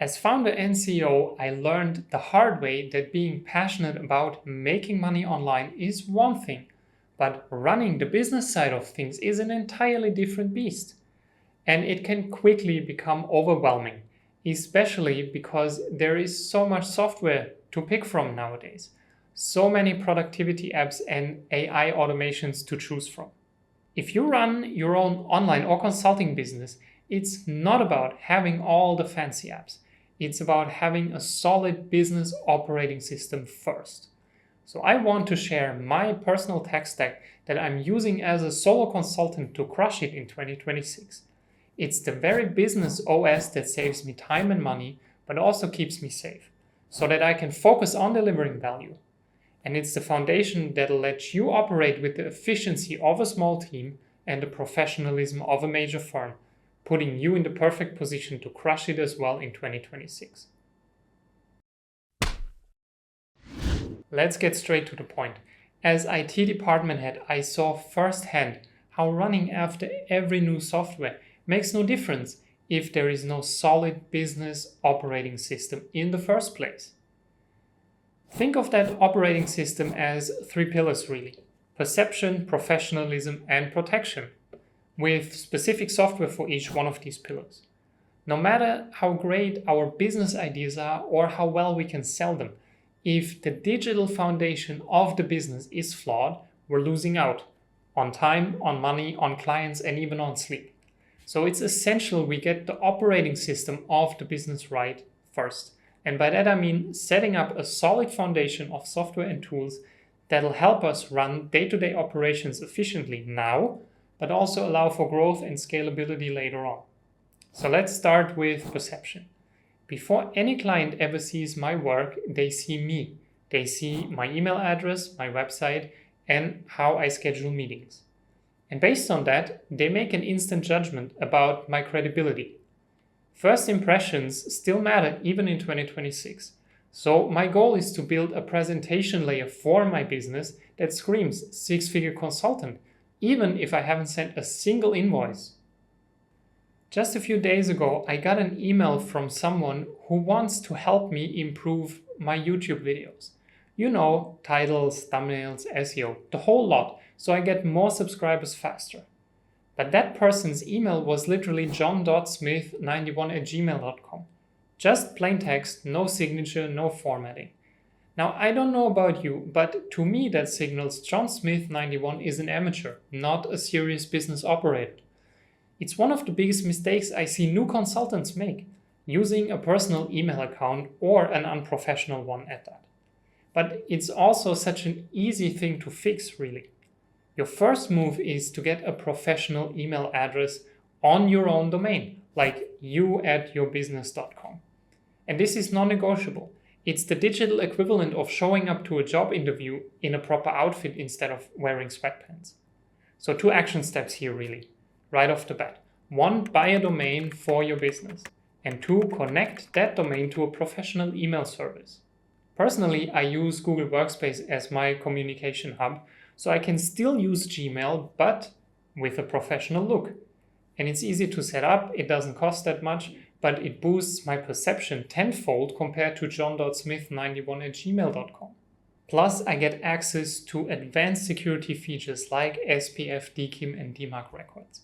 As founder and CEO, I learned the hard way that being passionate about making money online is one thing, but running the business side of things is an entirely different beast. And it can quickly become overwhelming, especially because there is so much software to pick from nowadays. So many productivity apps and AI automations to choose from. If you run your own online or consulting business, it's not about having all the fancy apps. It's about having a solid business operating system first. So I want to share my personal tech stack that I'm using as a solo consultant to crush it in 2026. It's the very business OS that saves me time and money, but also keeps me safe, so that I can focus on delivering value. And it's the foundation that'll let you operate with the efficiency of a small team and the professionalism of a major firm, putting you in the perfect position to crush it as well in 2026. Let's get straight to the point. As IT department head, I saw firsthand how running after every new software makes no difference if there is no solid business operating system in the first place. Think of that operating system as three pillars really: perception, professionalism, and protection, with specific software for each one of these pillars. No matter how great our business ideas are or how well we can sell them, if the digital foundation of the business is flawed, we're losing out on time, on money, on clients, and even on sleep. So it's essential we get the operating system of the business right first. And by that I mean setting up a solid foundation of software and tools that'll help us run day-to-day operations efficiently now, but also allow for growth and scalability later on. So let's start with perception. Before any client ever sees my work, they see me. They see my email address, my website, and how I schedule meetings. And based on that, they make an instant judgment about my credibility. First impressions still matter even in 2026. So my goal is to build a presentation layer for my business that screams six-figure consultant, even if I haven't sent a single invoice. Just a few days ago, I got an email from someone who wants to help me improve my YouTube videos. You know, titles, thumbnails, SEO, the whole lot, so I get more subscribers faster. But that person's email was literally john.smith91@gmail.com. Just plain text, no signature, no formatting. Now, I don't know about you, but to me that signals John Smith 91 is an amateur, not a serious business operator. It's one of the biggest mistakes I see new consultants make, using a personal email account or an unprofessional one at that. But it's also such an easy thing to fix, really. Your first move is to get a professional email address on your own domain, like you@yourbusiness.com. And this is non-negotiable. It's the digital equivalent of showing up to a job interview in a proper outfit instead of wearing sweatpants. So 2 action steps here really, right off the bat. 1, buy a domain for your business. And 2, connect that domain to a professional email service. Personally, I use Google Workspace as my communication hub, so I can still use Gmail, but with a professional look. And it's easy to set up, it doesn't cost that much, but it boosts my perception tenfold compared to john.smith91@gmail.com. Plus, I get access to advanced security features like SPF, DKIM, and DMARC records.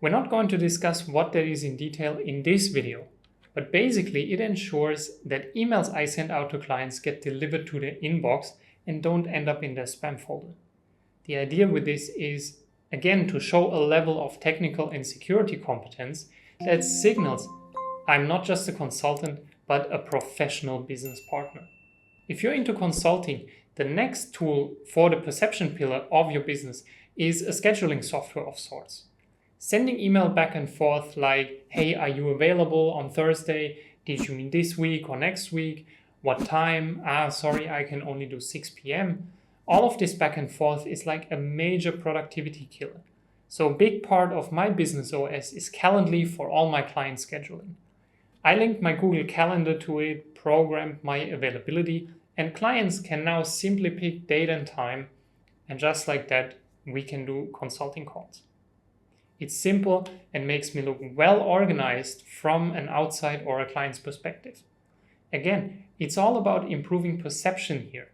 We're not going to discuss what that is in detail in this video, but basically it ensures that emails I send out to clients get delivered to their inbox and don't end up in their spam folder. The idea with this is, again, to show a level of technical and security competence that signals I'm not just a consultant, but a professional business partner. If you're into consulting, the next tool for the perception pillar of your business is a scheduling software of sorts. Sending email back and forth like, hey, are you available on Thursday? Did you mean this week or next week? What time? Sorry, I can only do 6 p.m. All of this back and forth is like a major productivity killer. So a big part of my business OS is Calendly for all my client scheduling. I linked my Google Calendar to it, programmed my availability, and clients can now simply pick date and time, and just like that, we can do consulting calls. It's simple and makes me look well organized from an outside or a client's perspective. Again, it's all about improving perception here.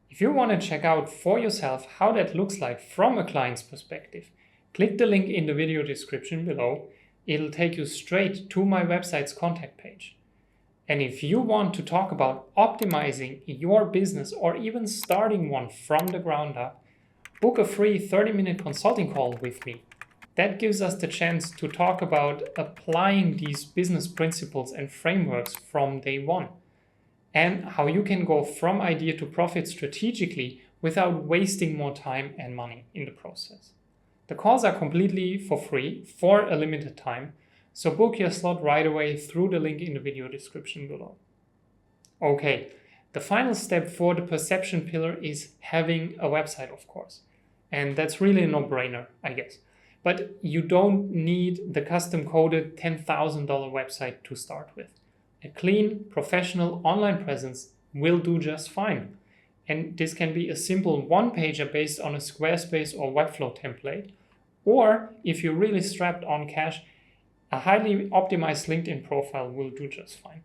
If you want to check out for yourself how that looks like from a client's perspective, click the link in the video description below. It'll take you straight to my website's contact page. And if you want to talk about optimizing your business or even starting one from the ground up, book a free 30-minute consulting call with me. That gives us the chance to talk about applying these business principles and frameworks from day one, and how you can go from idea to profit strategically without wasting more time and money in the process. The calls are completely for free for a limited time, so book your slot right away through the link in the video description below. Okay, the final step for the perception pillar is having a website, of course. And that's really a no-brainer, I guess. But you don't need the custom-coded $10,000 website to start with. A clean, professional online presence will do just fine. And this can be a simple one-pager based on a Squarespace or Webflow template. Or, if you're really strapped on cash, a highly optimized LinkedIn profile will do just fine.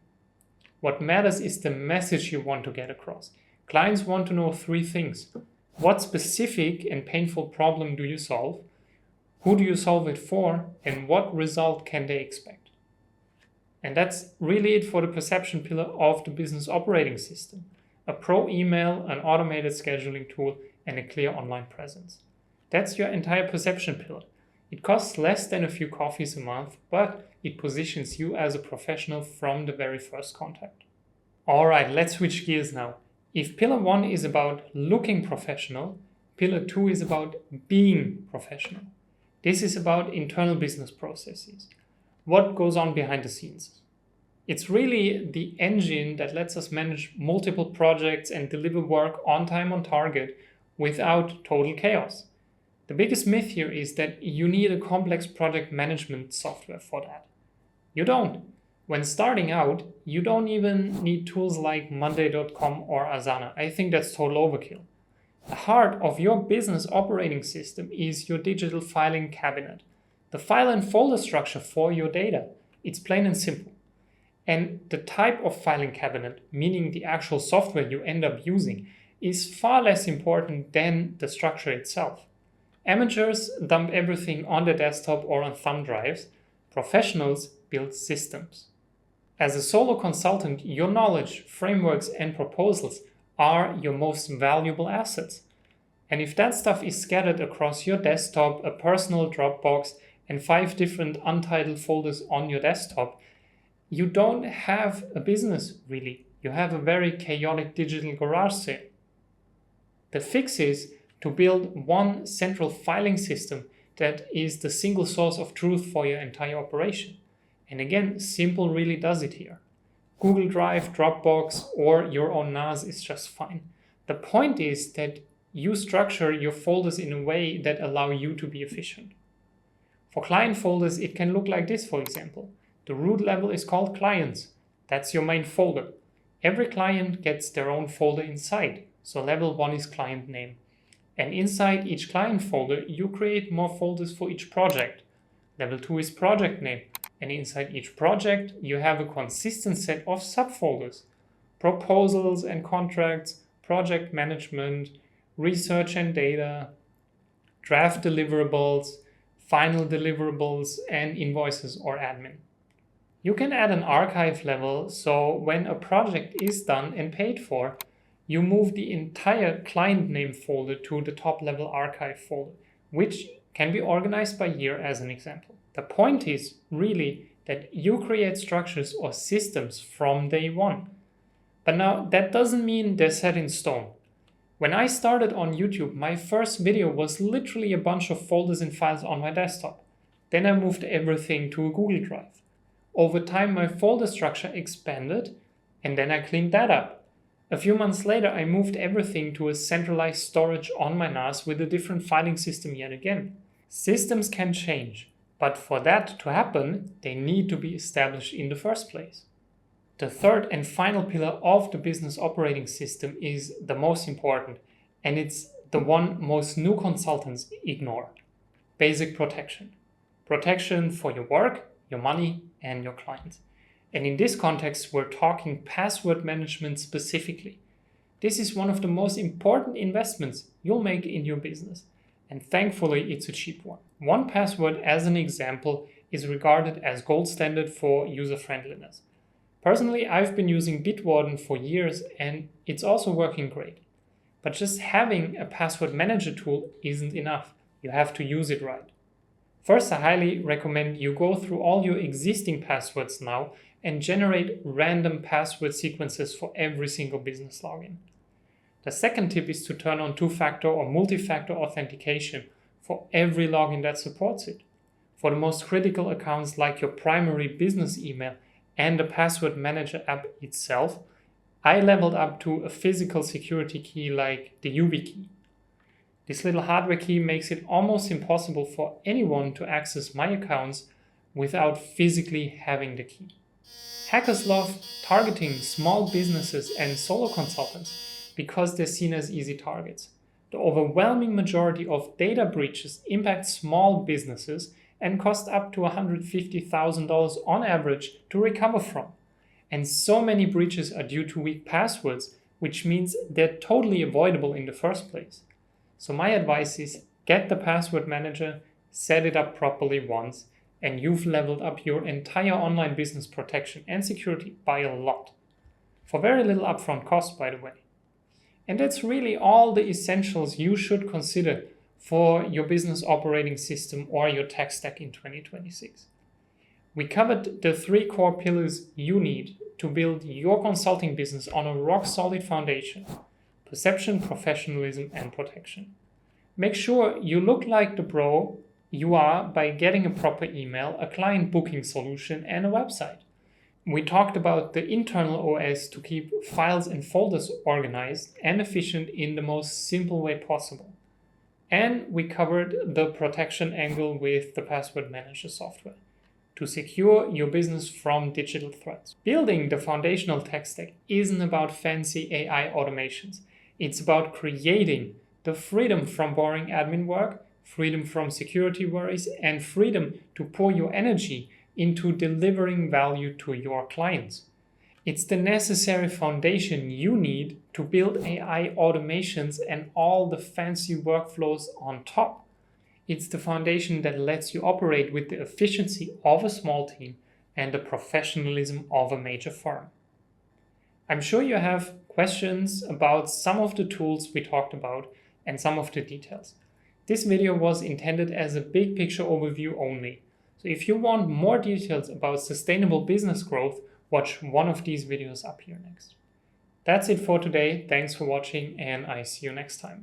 What matters is the message you want to get across. Clients want to know 3 things. What specific and painful problem do you solve? Who do you solve it for? And what result can they expect? And that's really it for the perception pillar of the business operating system. A pro email, an automated scheduling tool, and a clear online presence. That's your entire perception pillar. It costs less than a few coffees a month, but it positions you as a professional from the very first contact. All right, let's switch gears now. If pillar 1 is about looking professional, pillar 2 is about being professional. This is about internal business processes. What goes on behind the scenes? It's really the engine that lets us manage multiple projects and deliver work on time, on target, without total chaos. The biggest myth here is that you need a complex project management software for that. You don't. When starting out, you don't even need tools like Monday.com or Asana. I think that's total overkill. The heart of your business operating system is your digital filing cabinet, the file and folder structure for your data. It's plain and simple. And the type of filing cabinet, meaning the actual software you end up using, is far less important than the structure itself. Amateurs dump everything on their desktop or on thumb drives. Professionals build systems. As a solo consultant, your knowledge, frameworks, and proposals are your most valuable assets. And if that stuff is scattered across your desktop, a personal Dropbox, and 5 different untitled folders on your desktop, you don't have a business, really. You have a very chaotic digital garage sale. The fix is to build one central filing system that is the single source of truth for your entire operation. And again, simple really does it here. Google Drive, Dropbox, or your own NAS is just fine. The point is that you structure your folders in a way that allow you to be efficient. For client folders, it can look like this, for example. The root level is called clients. That's your main folder. Every client gets their own folder inside. So level 1 is client name. And inside each client folder, you create more folders for each project. Level 2 is project name. And inside each project, you have a consistent set of subfolders. Proposals and contracts, project management, research and data, draft deliverables, final deliverables, and invoices or admin. You can add an archive level, so when a project is done and paid for, you move the entire client name folder to the top level archive folder, which can be organized by year as an example. The point is really that you create structures or systems from day one. But now that doesn't mean they're set in stone. When I started on YouTube, my first video was literally a bunch of folders and files on my desktop. Then I moved everything to a Google Drive. Over time, my folder structure expanded, and then I cleaned that up. A few months later, I moved everything to a centralized storage on my NAS with a different filing system yet again. Systems can change, but for that to happen, they need to be established in the first place. The third and final pillar of the business operating system is the most important, and it's the one most new consultants ignore: basic protection. Protection for your work, your money, and your clients. And in this context, we're talking password management specifically. This is one of the most important investments you'll make in your business. And thankfully, it's a cheap one. 1Password, as an example, is regarded as gold standard for user friendliness. Personally, I've been using Bitwarden for years and it's also working great. But just having a password manager tool isn't enough. You have to use it right. First, I highly recommend you go through all your existing passwords now and generate random password sequences for every single business login. The second tip is to turn on two-factor or multi-factor authentication for every login that supports it. For the most critical accounts like your primary business email and the password manager app itself, I leveled up to a physical security key like the YubiKey. This little hardware key makes it almost impossible for anyone to access my accounts without physically having the key. Hackers love targeting small businesses and solo consultants because they're seen as easy targets. The overwhelming majority of data breaches impact small businesses and cost up to $150,000 on average to recover from. And so many breaches are due to weak passwords, which means they're totally avoidable in the first place. So my advice is get the password manager, set it up properly once, and you've leveled up your entire online business protection and security by a lot. For very little upfront cost, by the way. And that's really all the essentials you should consider for your business operating system or your tech stack in 2026. We covered the 3 core pillars you need to build your consulting business on a rock-solid foundation: perception, professionalism, and protection. Make sure you look like the pro you are by getting a proper email, a client booking solution, and a website. We talked about the internal OS to keep files and folders organized and efficient in the most simple way possible. And we covered the protection angle with the password manager software to secure your business from digital threats. Building the foundational tech stack isn't about fancy AI automations. It's about creating the freedom from boring admin work, freedom from security worries, and freedom to pour your energy into delivering value to your clients. It's the necessary foundation you need to build AI automations and all the fancy workflows on top. It's the foundation that lets you operate with the efficiency of a small team and the professionalism of a major firm. I'm sure you have questions about some of the tools we talked about and some of the details. This video was intended as a big picture overview only. So if you want more details about sustainable business growth, watch one of these videos up here next. That's it for today. Thanks for watching, and I see you next time.